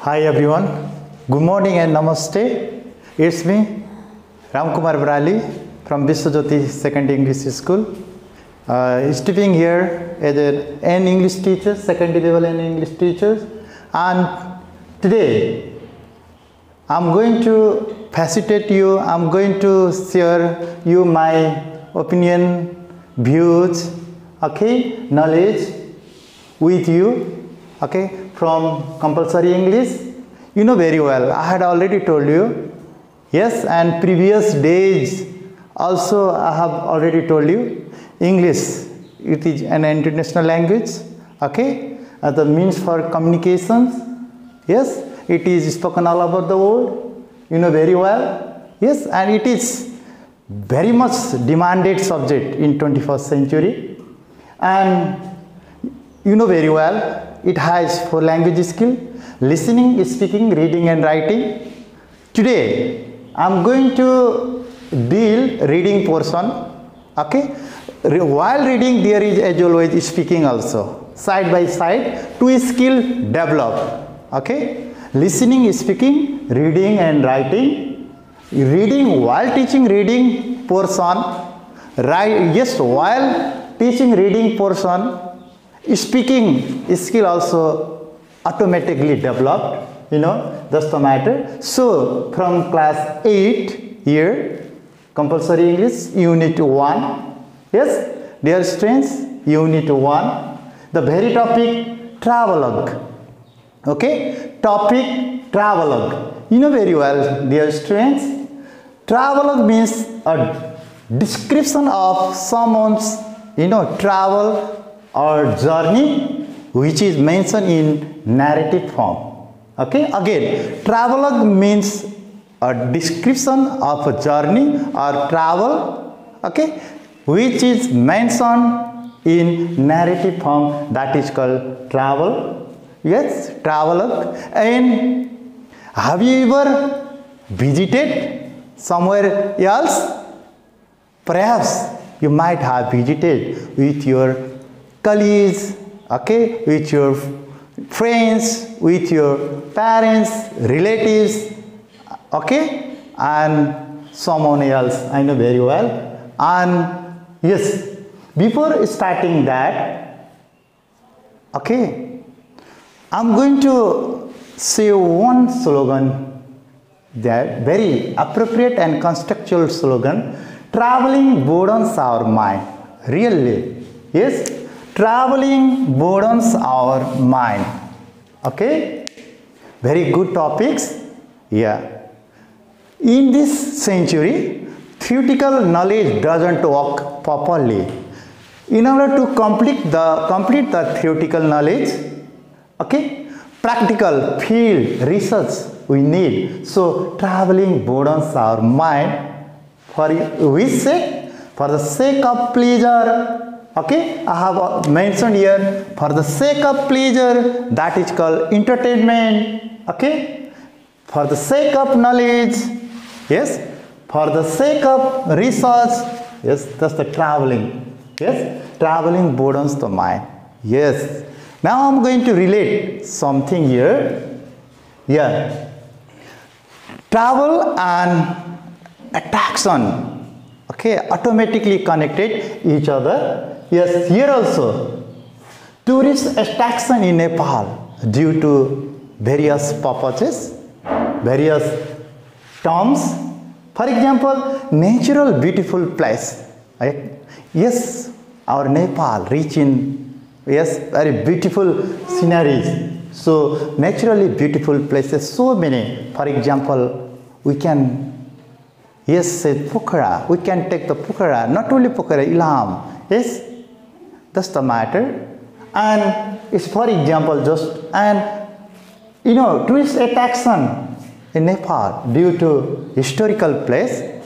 Hi everyone, good morning and namaste. It's me, Ramkumar Brali from Biswajyoti Secondary English School. Stepping here as an English teacher, secondary level and English teachers. And today, I'm going to facilitate you, I'm going to share you my opinion, views, okay, knowledge with you, okay, from compulsory English. You know very well, I had already told you, yes, and previous days also I have already told you, English, it is an international language, okay, as the means for communications, yes, it is spoken all over the world, you know very well, yes, and it is very much demanded subject in 21st century, and you know very well, it has 4 language skill: listening, speaking, reading and writing. Today, I am going to deal reading portion, okay. While reading, there is as always speaking also, side by side, 2 skill develop, okay. Listening, speaking, reading and writing. Reading while teaching reading portion, yes, while teaching reading portion, speaking skill also automatically developed, you know, that's the matter. So from class 8 here, compulsory English, unit 1, yes, dear students, unit 1, the very topic travelogue, okay, topic travelogue. You know very well, dear students, travelogue means a description of someone's, you know, travel or journey which is mentioned in narrative form, okay. Again, travelogue means a description of a journey or travel, okay, which is mentioned in narrative form, that is called travel, yes, travelogue. And have you ever visited somewhere else? Perhaps you might have visited with your colleagues, okay, with your friends, with your parents, relatives, okay, and someone else, I know very well. And yes, before starting that, okay, I'm going to say one slogan, that very appropriate and contextual slogan: traveling broadens our mind. Really, yes, traveling broadens our mind, okay. Very good topics, yeah. In this century, theoretical knowledge doesn't work properly. In order to complete the theoretical knowledge, okay, practical field research we need. So traveling broadens our mind for which sake? For the sake of pleasure. Okay, I have mentioned here, for the sake of pleasure, that is called entertainment, okay, for the sake of knowledge, yes, for the sake of research, yes, that's the traveling, yes, traveling broadens the mind, yes. Now I'm going to relate something here, yeah, travel and attraction, okay, automatically connected each other. Yes, here also, tourist attraction in Nepal due to various purposes, various terms. For example, natural beautiful place. Right? Yes, our Nepal rich in, yes, very beautiful sceneries. So naturally beautiful places, so many. For example, we can, yes, say Pokhara. We can take the Pokhara, not only Pokhara, Ilam. Yes. That's the matter. And it's, for example, just, and you know, tourist attraction in Nepal due to historical place,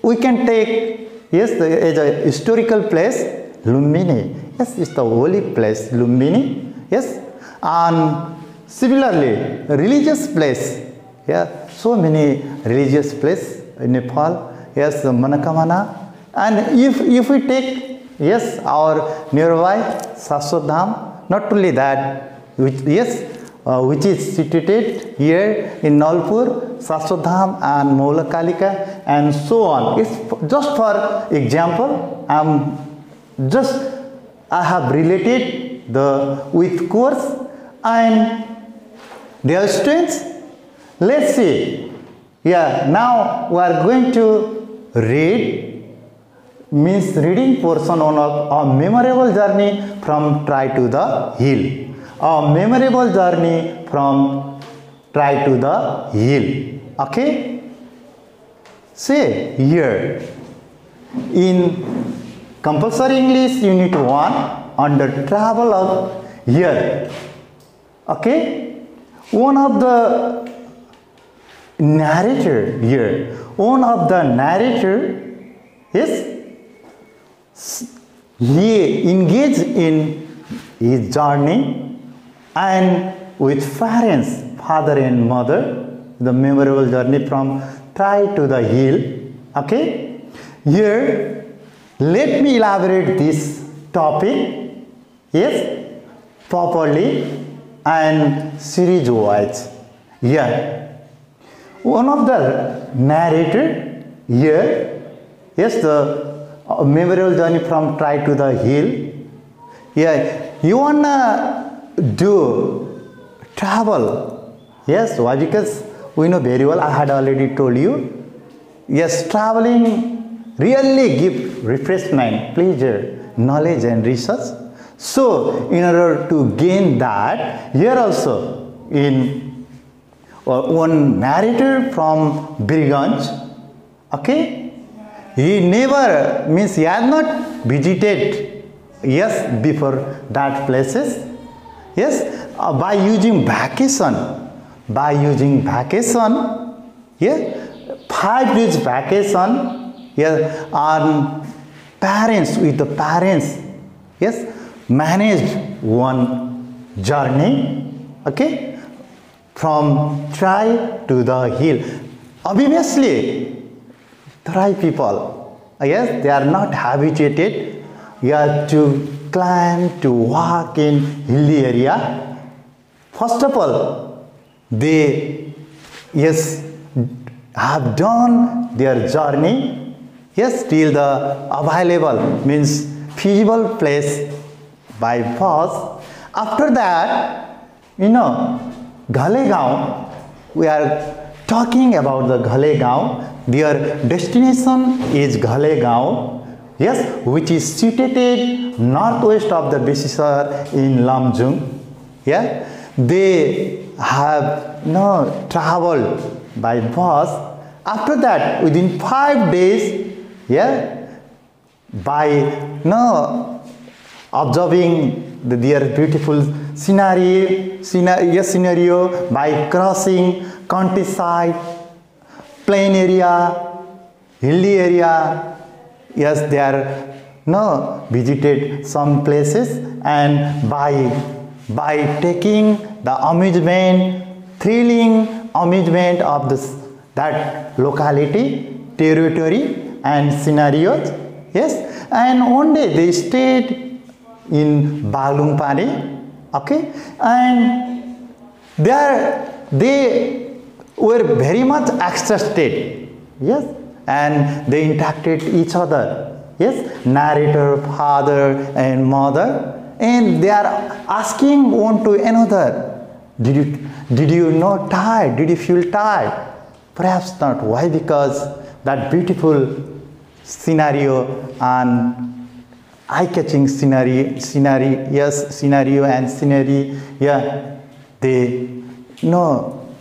we can take, yes, as a historical place, Lumbini. Yes, it's the holy place, Lumbini. Yes, and similarly, religious place. Yeah, so many religious place in Nepal. Yes, Manakamana. And if we take, yes, our nearby Sasodham, not only that, which, yes, which is situated here in Nalpur, Sastodham and Maulakalika and so on. It's just for example, I have related with course. And dear students, let's see. Now we are going to read, means reading portion on a memorable journey from Try to the Hill. A memorable journey from Try to the Hill. Okay? Say here, in compulsory English unit 1 under travel of here. Okay, one of the narrator is he engaged in his journey and with parents, father and mother, the memorable journey from Try to the Hill. Okay, here let me elaborate this topic, yes, properly and series wise. One of the narrator here, yes, the memorable journey from Try to the Hill. You wanna do travel, yes, why? Because we know very well, I had already told you, yes, traveling really give refreshment, pleasure, knowledge and research. So, in order to gain that, here also in one narrator from Birganj, okay, he never, means he had not visited, yes, before that places, yes, by using vacation, yeah, 5 days vacation, yes, on parents, with the parents, yes, managed one journey, okay, from Try to the Hill. Obviously, Try people, yes, they are not habituated, to climb, to walk in hilly area. First of all, they, yes, have done their journey, yes, till the available, means feasible place by bus. After that, Ghalegaon, we are talking about the Ghalegaon. Their destination is Ghalegaon, yes, which is situated northwest of the Besisar in Lamjung. Yeah, they have traveled by bus. After that, within 5 days, yeah, by observing their beautiful scenario, by crossing countryside, plain area, hilly area, yes, they are visited some places, and by taking the amusement, thrilling amusement of that locality, territory and scenarios, yes, and one day they stayed in Balungpani, okay, and there they were very much exhausted, yes, and they interacted each other, yes, narrator, father and mother, and they are asking one to another, did you not tired? Did you feel tired? Perhaps not. Why? Because that beautiful scenario and eye-catching scenario, yeah, they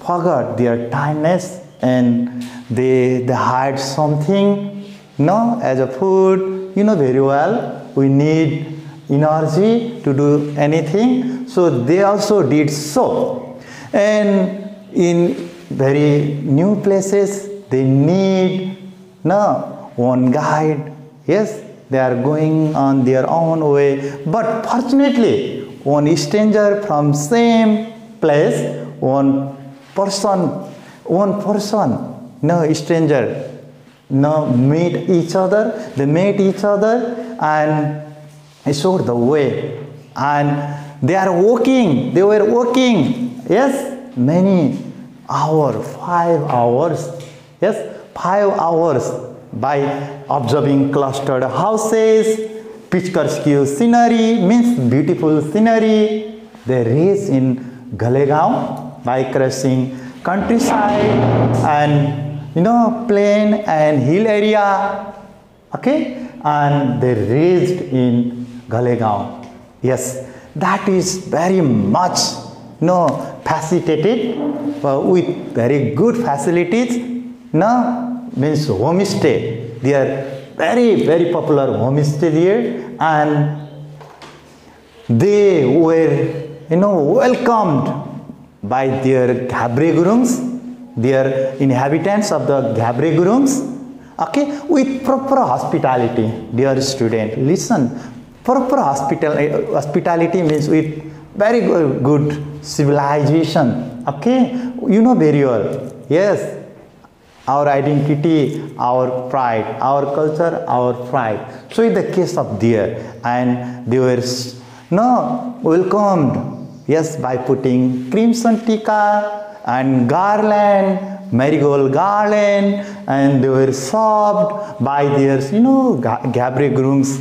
forgot their tiredness, and they had something, as a food, very well, we need energy to do anything, so they also did so. And in very new places, they need one guide, yes, they are going on their own way, but fortunately one stranger from same place, one person, stranger, meet each other, they met each other and showed the way, and they were walking Yes, many hours, 5 hours. Yes, 5 hours by observing clustered houses, picturesque scenery, means beautiful scenery. They race in Galegaon by crossing countryside and plain and hill area. Okay, and they raised in Galegaon. Yes, that is very much facilitated with very good facilities. Means homestay. They are very popular homestay here, and they were welcomed by their Ghabre Gurungs, their inhabitants of the Ghabre Gurungs. Okay, with proper hospitality. Dear student, listen. Proper hospitality means with very good civilization. Okay, you know very well. Yes, our identity, our pride, our culture, our pride. So in the case of there, and they were welcomed. Yes, by putting crimson tika and garland, marigold garland, and they were served by their Ghabre Gurungs,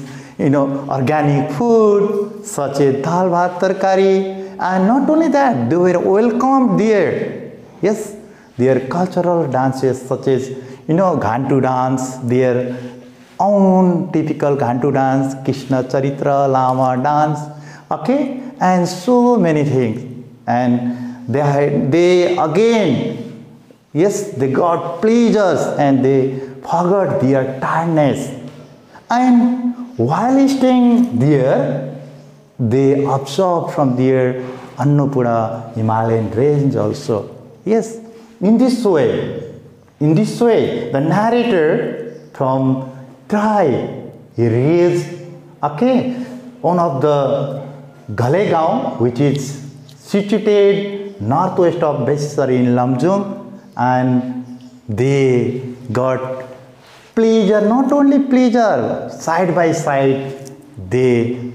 organic food such as dal bhat tarkari, and not only that, they were welcomed there. Yes, their cultural dances such as Ghantu dance, their own typical Ghantu dance, Krishna Charitra, Lama dance, okay, and so many things. And they again, yes, they got pleasures and they forgot their tiredness. And while staying there, they observed from their Annapurna Himalayan range also. Yes, in this way, the narrator from Trai, he raised, okay, one of the Galegaon, which is situated northwest of Besar in Lamjung, and they got pleasure, not only pleasure, side by side, they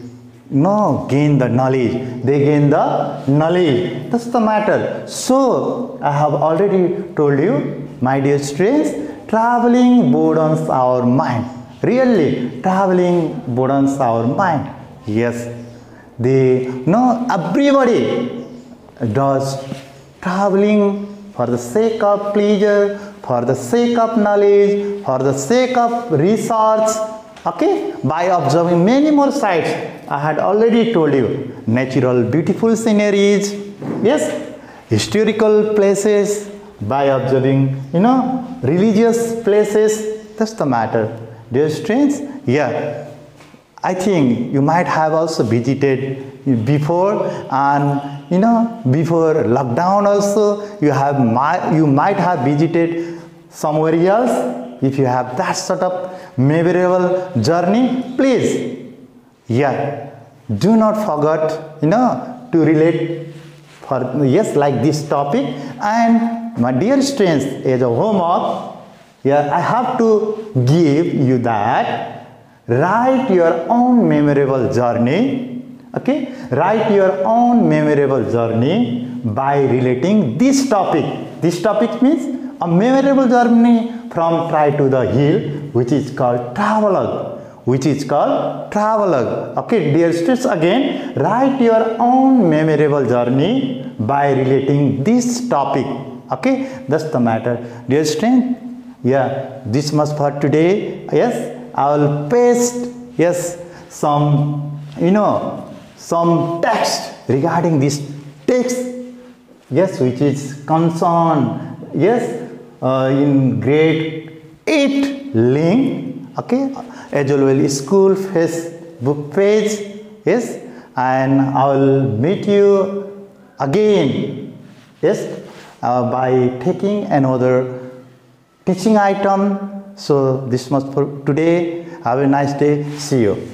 gain the knowledge. They gain the knowledge. That's the matter. So, I have already told you, my dear students, traveling broadens our mind. Really, traveling broadens our mind. Yes, everybody does traveling for the sake of pleasure, for the sake of knowledge, for the sake of research, okay, by observing many more sites. I had already told you, natural beautiful sceneries, yes, historical places, by observing, religious places. That's the matter. Dear students, yeah, I think you might have also visited before, and before lockdown also you might have visited somewhere else. If you have that sort of memorable journey, please, yeah, do not forget to relate for like this topic. And my dear students, as a homework, yeah, I have to give you that. Write your own memorable journey. Okay, write your own memorable journey by relating this topic. This topic means a memorable journey from Trai to the hill, which is called travelogue. Okay, dear students, again, write your own memorable journey by relating this topic. Okay, that's the matter. Dear students, yeah, this much for today. Yes, I will paste, yes, some text regarding this text, yes, which is concerned, yes, in grade 8 link, okay, as well school Facebook page, yes, and I will meet you again, yes, by taking another teaching item. So this much for today. Have a nice day. See you.